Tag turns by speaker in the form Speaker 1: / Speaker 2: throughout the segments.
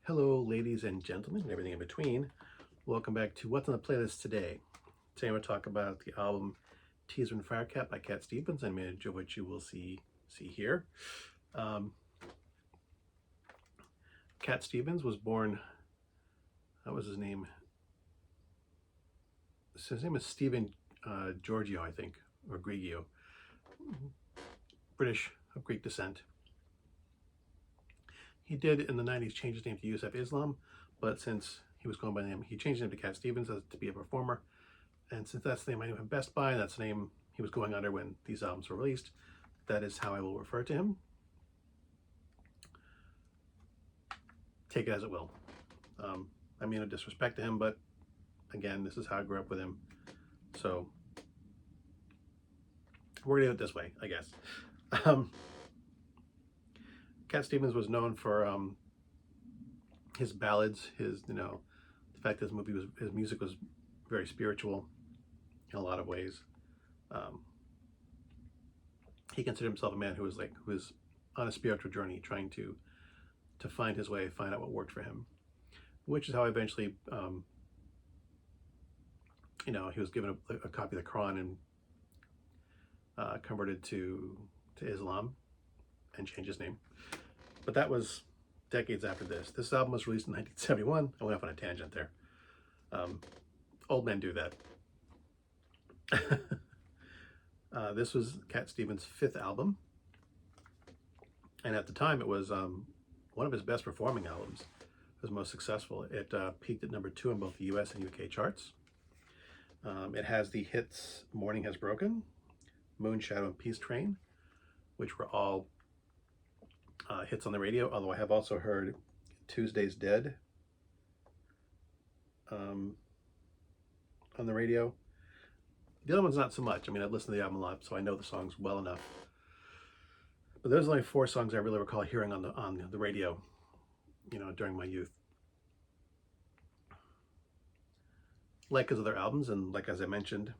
Speaker 1: Hello, ladies and gentlemen, and everything in between. Welcome back to What's on the Playlist today. Today I'm going to talk about the album Teaser and Firecat by Cat Stevens, and image of which you will see here. Cat Stevens was born, what was his name? So his name is Stephen Giorgio, I think, or Grigio. British of Greek descent. He did in the 90s change his name to Yusuf Islam, but since he was going by the name, he changed his name to Cat Stevens to be a performer. And since that's the name I knew him best by, and that's the name he was going under when these albums were released, that is how I will refer to him. Take it as it will. I mean no disrespect to him, but again, this is how I grew up with him. So we're gonna do it this way, I guess. Cat Stevens was known for his ballads, the fact that his music was very spiritual in a lot of ways. He considered himself a man who was on a spiritual journey, trying to find his way, find out what worked for him, which is how eventually, he was given a copy of the Quran and converted to Islam and changed his name. But that was decades after this. This album was released in 1971. I went off on a tangent there. Old men do that. This was Cat Stevens' 5th album, and at the time it was one of his best performing albums. It was most successful. It peaked at number 2 in both the US and UK charts. It has the hits Morning Has Broken, Moon Shadow, and Peace Train, which were all hits on the radio, although I have also heard Tuesday's Dead on the radio. The other one's not so much. I mean, I've listened to the album a lot, so I know the songs well enough. But there's only 4 songs I really recall hearing on the radio, during my youth. Like his other albums, and like as I mentioned,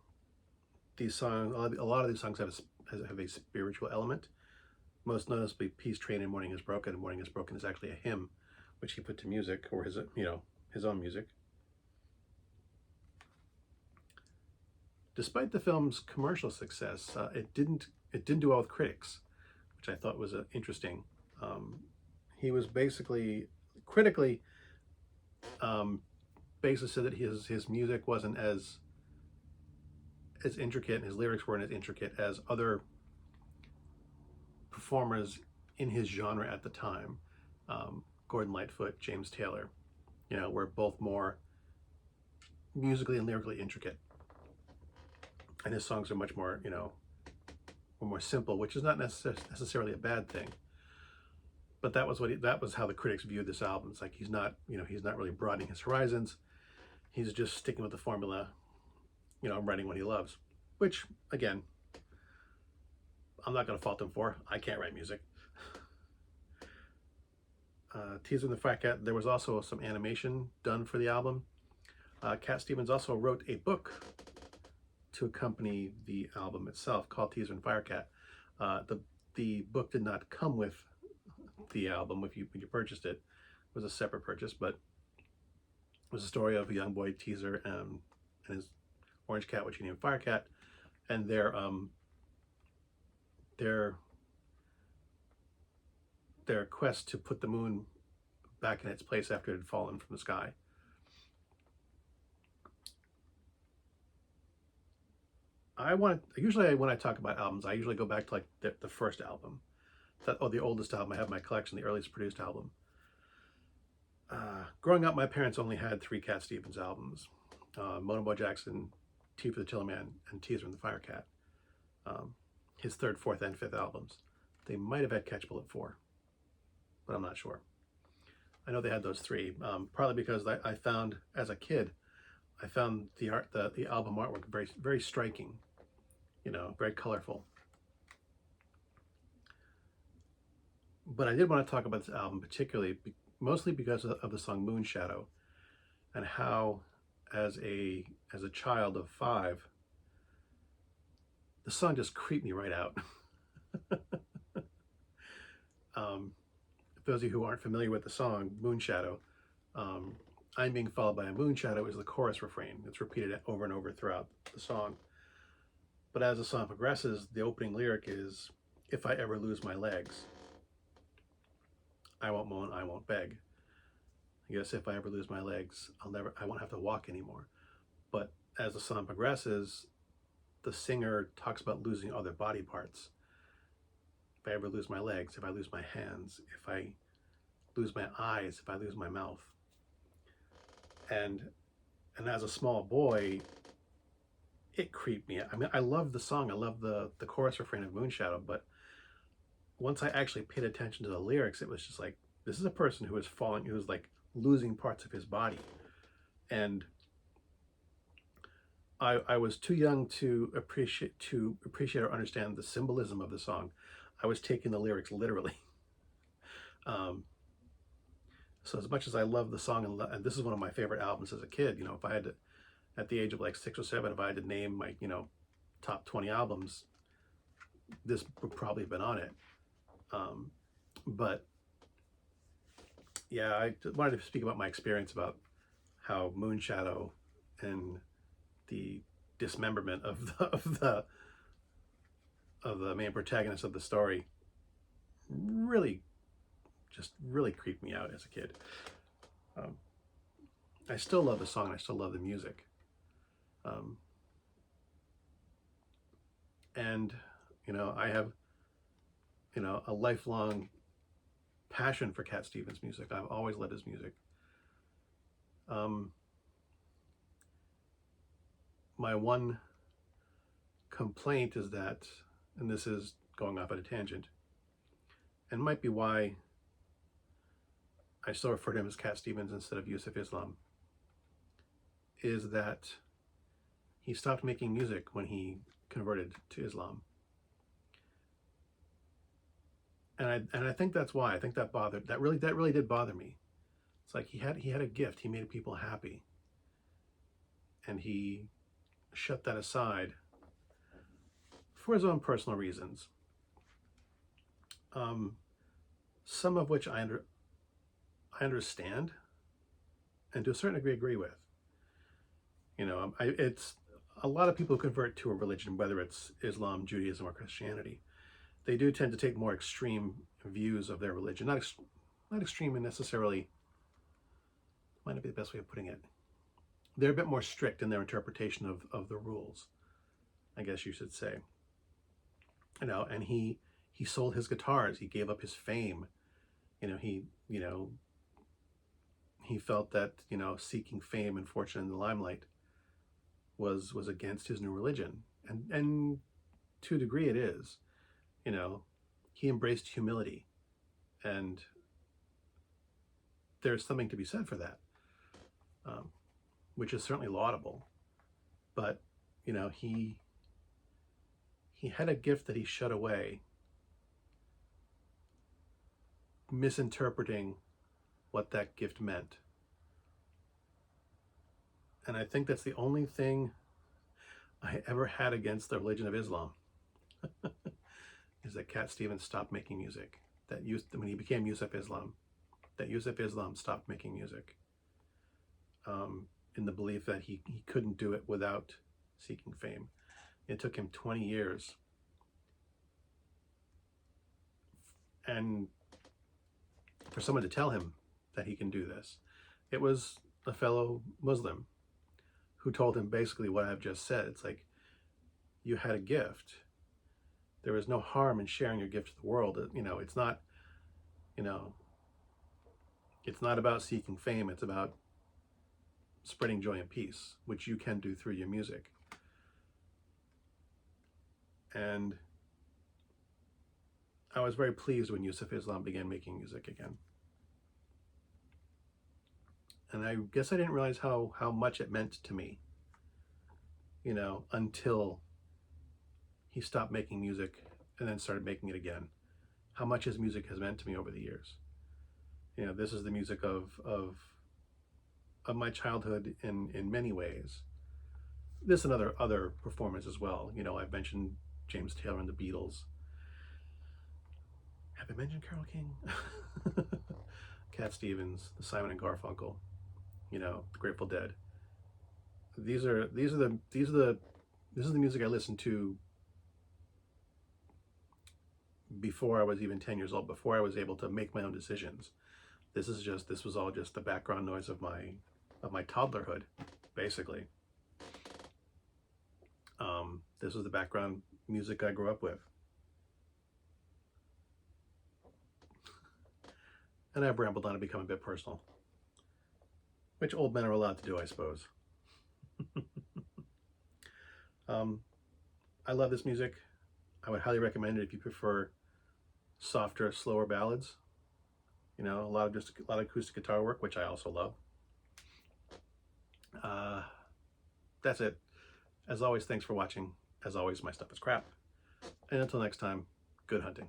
Speaker 1: these songs, a lot of these songs have a spiritual element. Most noticeably, Peace Train and Morning Has Broken. Morning Has Broken is actually a hymn, which he put to music, or his own music. Despite the film's commercial success, it didn't do well with critics, which I thought was interesting. He was basically critically said that his music wasn't as intricate, and his lyrics weren't as intricate as other performers in his genre at the time. Gordon Lightfoot, James Taylor, were both more musically and lyrically intricate. And his songs are much more, more simple, which is not necessarily a bad thing. But that was how the critics viewed this album. It's like he's not really broadening his horizons. He's just sticking with the formula, writing what he loves. Which, again, I'm not going to fault him for. I can't write music. Teasing the Firecat, there was also some animation done for the album. Cat Stevens also wrote a book to accompany the album itself called Teaser and Firecat. The book did not come with the album when you purchased it. It was a separate purchase, but it was a story of a young boy, Teaser, and his orange cat, which he named Firecat, and their quest to put the moon back in its place after it had fallen from the sky. Usually when I talk about albums, I usually go back to like the first album, the oldest album I have in my collection, the earliest produced album. Growing up, my parents only had 3 Cat Stevens albums: Monoboy Jackson, Tea for the Tillerman, and Teaser and the Firecat. His 3rd, 4th, and 5th albums. They might have had Catch Bullet 4, but I'm not sure. I know they had those 3, partly because I found, as a kid, I found the album artwork very, very striking, very colorful. But I did want to talk about this album particularly, mostly because of the song Moon Shadow, and how, as a child of 5, the song just creeped me right out. For those of you who aren't familiar with the song Moon Shadow, Um, I'm Being Followed by a Moonshadow is the chorus refrain. It's repeated over and over throughout the song. But as the song progresses, the opening lyric is, "If I ever lose my legs, I won't moan, I won't beg." I guess if I ever lose my legs, I won't have to walk anymore. But as the song progresses, the singer talks about losing other body parts. If I ever lose my legs, if I lose my hands, if I lose my eyes, if I lose my mouth. And as a small boy, it creeped me out. I mean, I love the song. I love the chorus refrain of Moonshadow, but once I actually paid attention to the lyrics, it was just like, this is a person who is falling, who is like losing parts of his body. And I was too young to appreciate or understand the symbolism of the song. I was taking the lyrics literally. So as much as I love the song, and this is one of my favorite albums as a kid, you know, if I had to, at the age of like 6 or 7, if I had to name my, you know, top 20 albums, this would probably have been on it. But yeah, I wanted to speak about my experience about how Moonshadow and the dismemberment of the main protagonist of the story really creeped me out as a kid. I still love the song. I still love the music. And, you know, I have, you know, a lifelong passion for Cat Stevens' music. I've always loved his music. My one complaint is that, and this is going off at a tangent, and might be why I still refer to him as Cat Stevens instead of Yusuf Islam, is that he stopped making music when he converted to Islam. And I think that's why. I think that really did bother me. It's like he had a gift. He made people happy. And he shut that aside for his own personal reasons. Some of which I understand, and to a certain degree agree with. You know, it's a lot of people who convert to a religion, whether it's Islam, Judaism, or Christianity, they do tend to take more extreme views of their religion. Not extreme and necessarily, might not be the best way of putting it. They're a bit more strict in their interpretation of the rules, I guess you should say. You know, and he sold his guitars. He gave up his fame. You know, he felt that, you know, seeking fame and fortune in the limelight was against his new religion. And to a degree it is. You know, he embraced humility, and there's something to be said for that, which is certainly laudable. But, you know, he had a gift that he shut away, misinterpreting what that gift meant. And I think that's the only thing I ever had against the religion of Islam, is that Cat Stevens stopped making music. When he became Yusuf Islam, that Yusuf Islam stopped making music, in the belief that he couldn't do it without seeking fame. It took him 20 years. And for someone to tell him that he can do this, it was a fellow Muslim who told him basically what I've just said. It's like, you had a gift. There is no harm in sharing your gift to the world. You know, it's not, you know, it's not about seeking fame. It's about spreading joy and peace, which you can do through your music. And I was very pleased when Yusuf Islam began making music again. And I guess I didn't realize how much it meant to me, you know, until he stopped making music and then started making it again. How much his music has meant to me over the years. You know, this is the music of my childhood in many ways. This and other performers as well. You know, I've mentioned James Taylor and the Beatles. Have I mentioned Carole King? Cat Stevens, the Simon and Garfunkel. you know, the Grateful Dead. This is the music I listened to before I was even 10 years old, before I was able to make my own decisions. This was all just the background noise of my toddlerhood, basically. This was the background music I grew up with. And I've rambled on to become a bit personal, which old men are allowed to do, I suppose. I love this music. I would highly recommend it if you prefer softer, slower ballads. You know, a lot of acoustic guitar work, which I also love. That's it. As always, thanks for watching. As always, my stuff is crap. And until next time, good hunting.